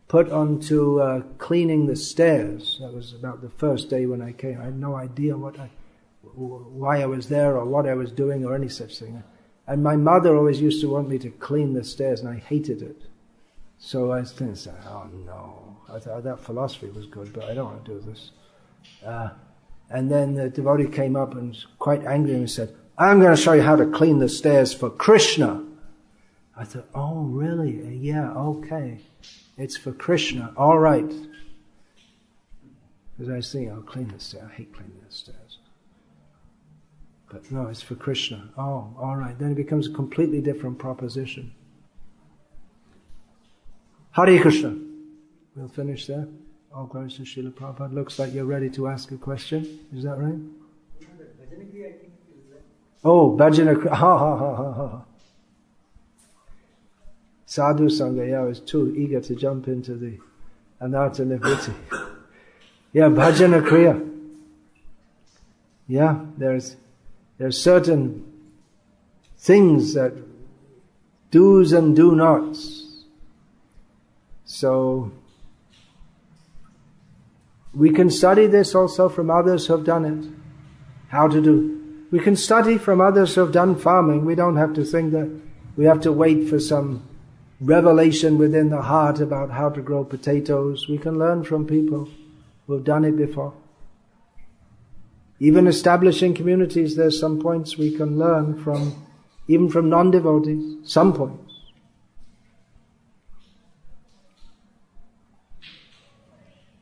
put onto cleaning the stairs. That was about the first day when I came. I had no idea why I was there or what I was doing or any such thing. And my mother always used to want me to clean the stairs, and I hated it. So I was thinking, oh no, I thought that philosophy was good, but I don't want to do this. And then the devotee came up and was quite angry and said, I'm going to show you how to clean the stairs for Krishna. I thought, oh really? Yeah, okay. It's for Krishna, all right. Because I was thinking, I'll clean the stairs. I hate cleaning the stairs. But no, it's for Krishna. Oh, all right. Then it becomes a completely different proposition. Hare Krishna. We'll finish there. All glories to Srila Prabhupada. Looks like you're ready to ask a question. Is that right? Oh, Bhajana Kriya. Ha. Sadhu Sangha, yeah, I was too eager to jump into the Anartha Nivritti. Yeah, Bhajana Kriya. Yeah, there's certain things that do's and do nots. So we can study this also from others who have done it. How to do. We can study from others who have done farming. We don't have to think that we have to wait for some revelation within the heart about how to grow potatoes. We can learn from people who have done it before. Even establishing communities, there's some points we can learn from, even from non-devotees, some points.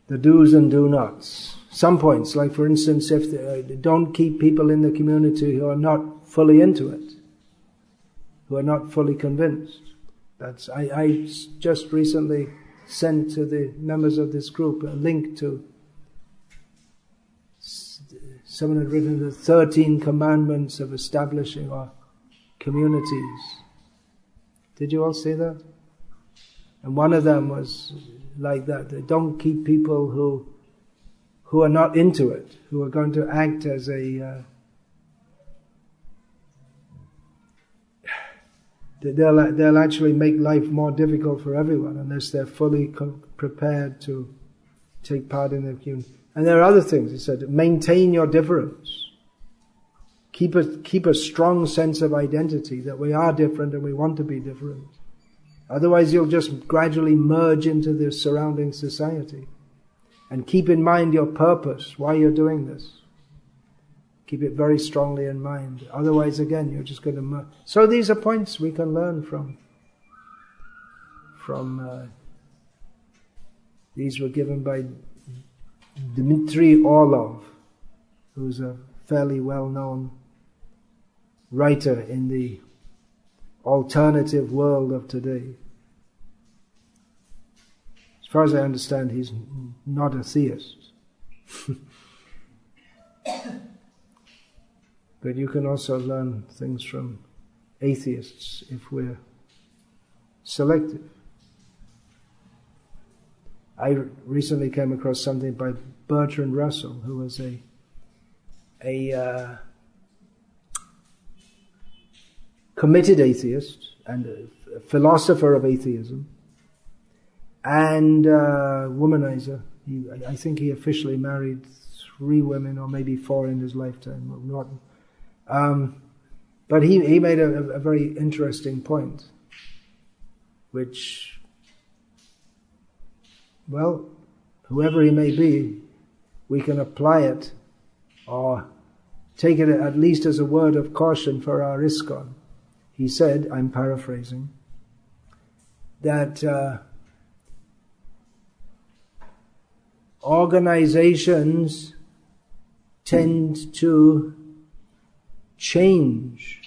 The do's and do nots. Some points, like for instance, if they don't keep people in the community who are not fully into it, who are not fully convinced. I just recently sent to the members of this group a link to someone had written the 13 commandments of establishing our communities. Did you all see that? And one of them was like that. They don't keep people who are not into it, who are going to act as a they'll actually make life more difficult for everyone unless they're fully prepared to take part in the community. And there are other things. He said, maintain your difference. Keep a strong sense of identity that we are different and we want to be different. Otherwise you'll just gradually merge into the surrounding society. And keep in mind your purpose, why you're doing this. Keep it very strongly in mind. Otherwise, again, you're just going to merge. So these are points we can learn from. These were given by Dmitry Orlov, who's a fairly well-known writer in the alternative world of today. As far as I understand, he's not a theist. But you can also learn things from atheists if we're selective. I recently came across something by Bertrand Russell, who was a committed atheist and a philosopher of atheism and womanizer. I think he officially married 3 women or maybe 4 in his lifetime. But he made a very interesting point, which, well, whoever he may be, we can apply it or take it at least as a word of caution for our ISKCON. He said, I'm paraphrasing, that organizations tend to change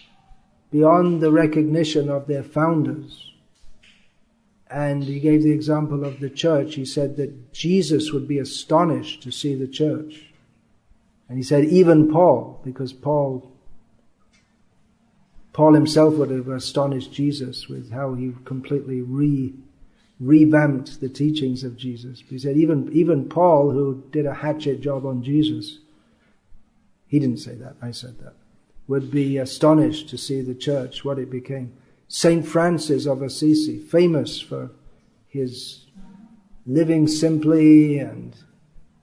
beyond the recognition of their founders. And he gave the example of the church. He said that Jesus would be astonished to see the church. And he said even Paul, because Paul himself would have astonished Jesus with how he completely revamped the teachings of Jesus. He said even Paul, who did a hatchet job on Jesus, he didn't say that, I said that, would be astonished to see the church, what it became. Saint Francis of Assisi, famous for his living simply and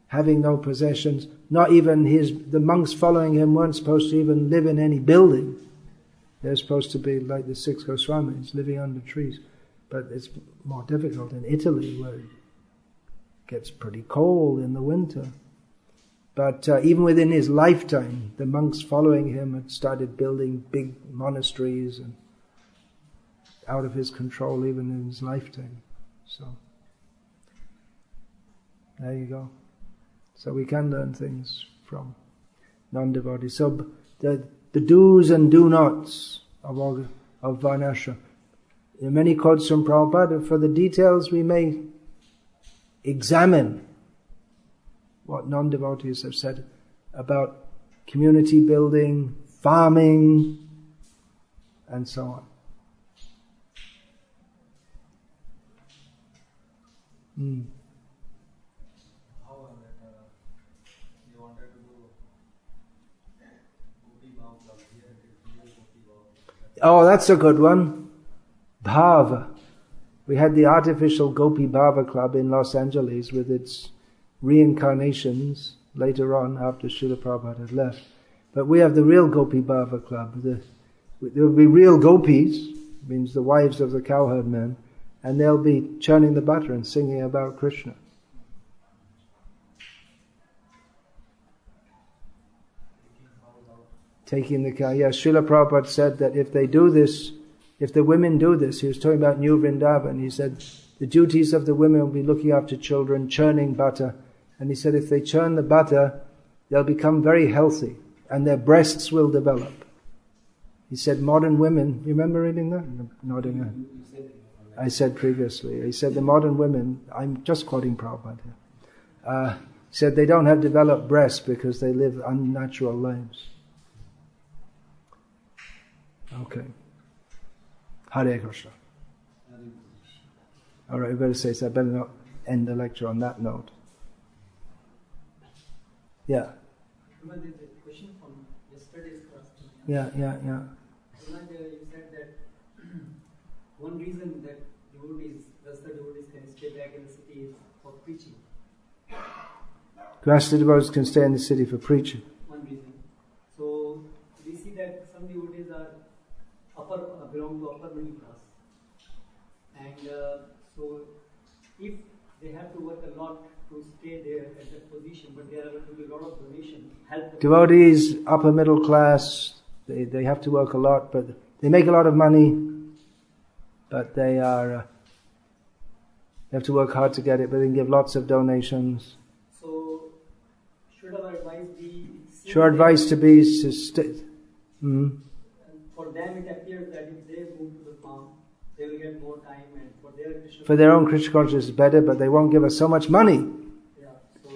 having no possessions. Not even the monks following him weren't supposed to even live in any building. They're supposed to be like the 6 Goswamis, living under trees. But it's more difficult in Italy, where it gets pretty cold in the winter. But even within his lifetime, the monks following him had started building big monasteries and out of his control even in his lifetime. So, there you go. So we can learn things from non-devotees. So the do's and do nots of Varnasrama. There are many quotes from Prabhupada. For the details we may examine what non-devotees have said about community building, farming, and so on. Oh, that's a good one. Bhava. We had the artificial Gopi Bhava Club in Los Angeles with its reincarnations later on after Srila Prabhupada had left. But we have the real Gopi Bhava Club. There will be real gopis, means the wives of the cowherd men, and they'll be churning the butter and singing about Krishna. Taking the cow. Yeah, Srila Prabhupada said that if they do this, if the women do this, he was talking about New Vrindavan, he said the duties of the women will be looking after children, churning butter. And he said if they churn the butter, they'll become very healthy and their breasts will develop. He said modern women, you remember reading that? Nodding head. I said previously. He said the modern women, I'm just quoting Prabhupada here, said they don't have developed breasts because they live unnatural lives. Okay. Hare Krishna. All right, I better say so. I better not end the lecture on that note. Yeah. There's a question from yesterday's class. Yeah. You said that one reason that Rasta devotees can stay back in the city is for preaching. Rasta devotees can stay in the city for preaching. One reason. So this belong to upper middle class, and so if they have to work a lot to stay there at that position, but there are going to be a lot of donation help. Devotees, upper middle class, they have to work a lot, but they make a lot of money, but they have to work hard to get it, but they can give lots of donations. So, should our advice be? Should advice to be For them, it appears that if they move to the farm, they will get more time, and for their own Krishna consciousness is better, but they won't give us so much money. Yeah,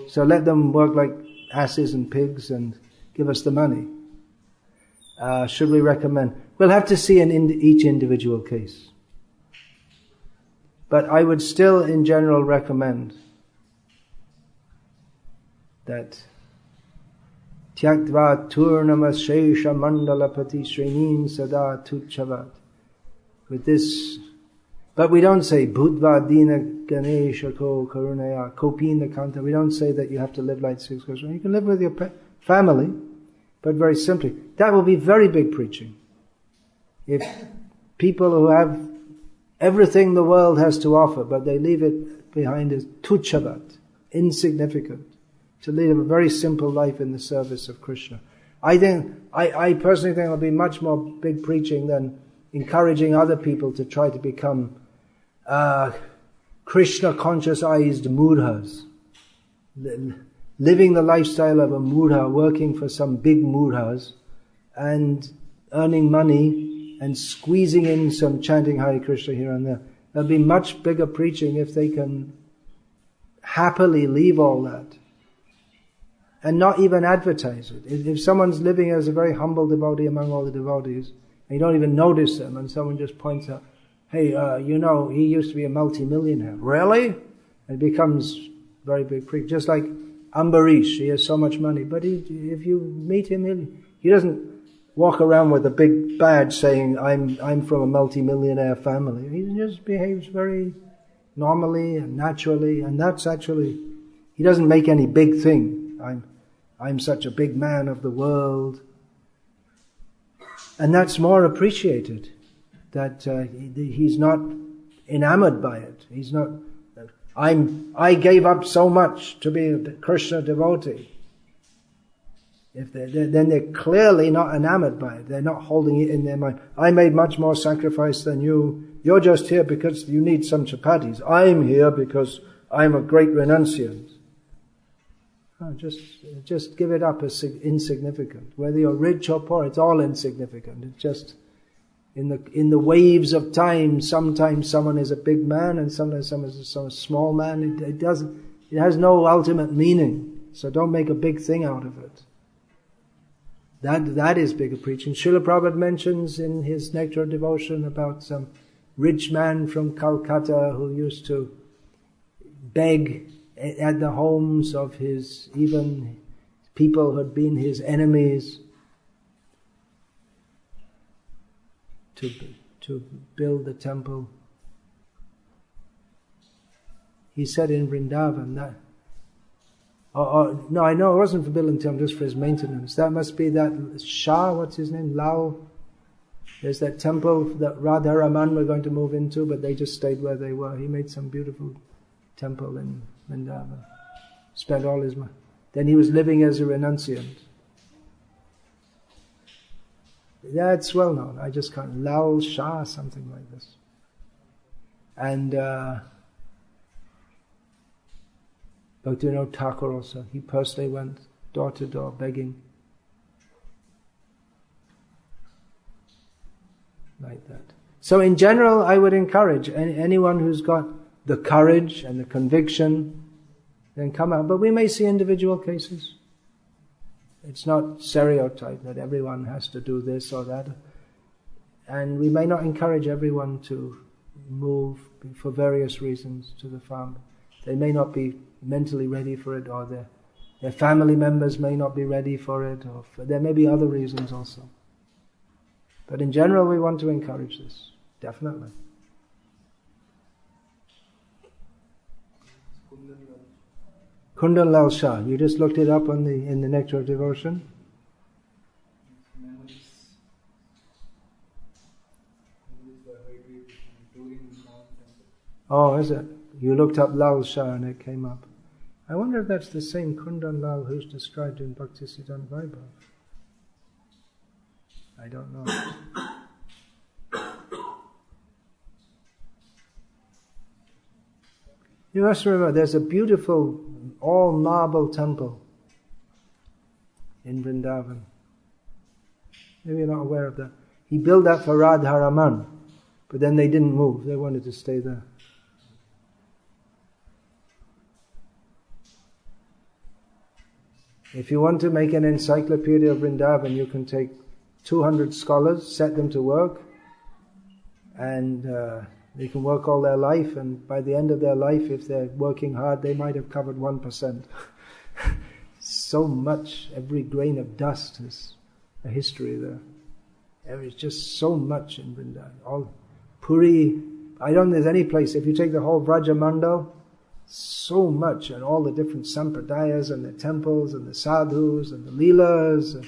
so let them work like asses and pigs and give us the money. Should we recommend? We'll have to see in each individual case. But I would still, in general, recommend that Tyaktva Turnamas Shesha Mandalapati Srenin Sada Tuchavat. With this, but we don't say Budva Dina Ganesha Ko Karunaya Kopina Kanta. We don't say that you have to live like 6 Krishna. You can live with your family, but very simply. That will be very big preaching. If people who have everything the world has to offer, but they leave it behind as tuchavat, insignificant, to live a very simple life in the service of Krishna. I personally think it'll be much more big preaching than encouraging other people to try to become Krishna conscious-eyed mudhas, living the lifestyle of a mudha, working for some big mudhas, and earning money and squeezing in some chanting Hare Krishna here and there. There'll be much bigger preaching if they can happily leave all that and not even advertise it. If someone's living as a very humble devotee among all the devotees, and you don't even notice them, and someone just points out, hey, he used to be a multi-millionaire. Really? And it becomes very big preach. Just like Ambarish, he has so much money, but if you meet him, he doesn't walk around with a big badge saying, I'm from a multi-millionaire family. He just behaves very normally and naturally, and that's actually, he doesn't make any big thing. I'm such a big man of the world. And that's more appreciated, that he's not enamored by it. He's not, I gave up so much to be a Krishna devotee. Then they're clearly not enamored by it. They're not holding it in their mind. I made much more sacrifice than you. You're just here because you need some chapatis. I'm here because I'm a great renunciant. Just give it up as insignificant. Whether you're rich or poor, it's all insignificant. It's just in the waves of time. Sometimes someone is a big man, and sometimes someone is a small man. It has no ultimate meaning. So don't make a big thing out of it. That is bigger preaching. Srila Prabhupada mentions in his Nectar of Devotion about some rich man from Calcutta who used to beg at the homes of his, even people who had been his enemies, to build the temple. He said in Vrindavan that, no, I know it wasn't for building the temple, just for his maintenance. That must be that Shah, what's his name, Lal. There's that temple that Radha Raman were going to move into, but they just stayed where they were. He made some beautiful temple in Vrindavan. Spent all his money. Then he was living as a renunciant. That's well known. I just can't. Lal Shah, something like this. And Bhaktivinoda Thakur also. He personally went door to door begging. Like that. So in general, I would encourage anyone who's got the courage and the conviction, then come out. But we may see individual cases. It's not stereotyped that everyone has to do this or that. And we may not encourage everyone to move for various reasons to the farm. They may not be mentally ready for it, or their family members may not be ready for it, or there may be other reasons also. But in general, we want to encourage this, definitely. Kundan Lal Shah, you just looked it up in the Nectar of Devotion. Oh, is it? You looked up Lal Shah and it came up. I wonder if that's the same Kundan Lal who's described in Bhakti Siddhanta Vaibhav. I don't know. You must remember, there's a beautiful, all marble temple in Vrindavan. Maybe you're not aware of that. He built that for Radharaman, but then they didn't move. They wanted to stay there. If you want to make an encyclopedia of Vrindavan, you can take 200 scholars, set them to work, and they can work all their life, and by the end of their life, if they're working hard, they might have covered 1%. So much, every grain of dust is a history there. There is just so much in Vrindavan. All Puri, I don't think there's any place, if you take the whole Vrajamandal, so much, and all the different sampradayas, and the temples, and the sadhus, and the leelas, and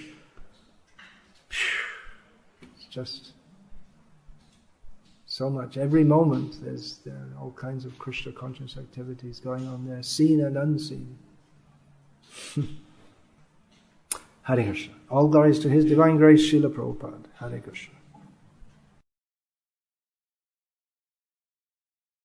it's just so much. Every moment there are all kinds of Krishna conscious activities going on there, seen and unseen. Hare Krishna. All glories to His Divine Grace, Srila Prabhupada. Hare Krishna.